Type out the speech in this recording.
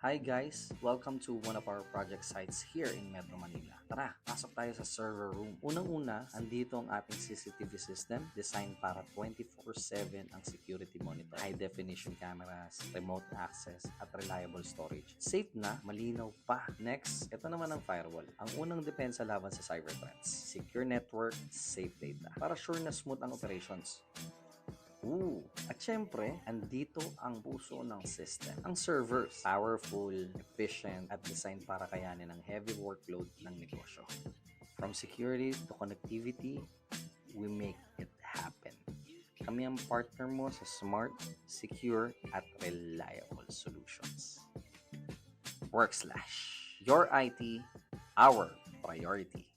Hi guys! Welcome to one of our project sites here in Metro Manila. Tara, pasok tayo sa server room. Unang-una, andito ang ating CCTV system designed para 24/7 ang security monitor. High definition cameras, remote access, at reliable storage. Safe na, malinaw pa. Next, ito naman ang firewall. Ang unang depensa laban sa cyber threats. Secure network, safe data. Para sure na smooth ang operations. At syempre, andito ang puso ng system. Ang servers, powerful, efficient, at designed para kayanin ang heavy workload ng negosyo. From security to connectivity, we make it happen. Kami ang partner mo sa smart, secure, at reliable solutions. Workslash. Your IT, our priority.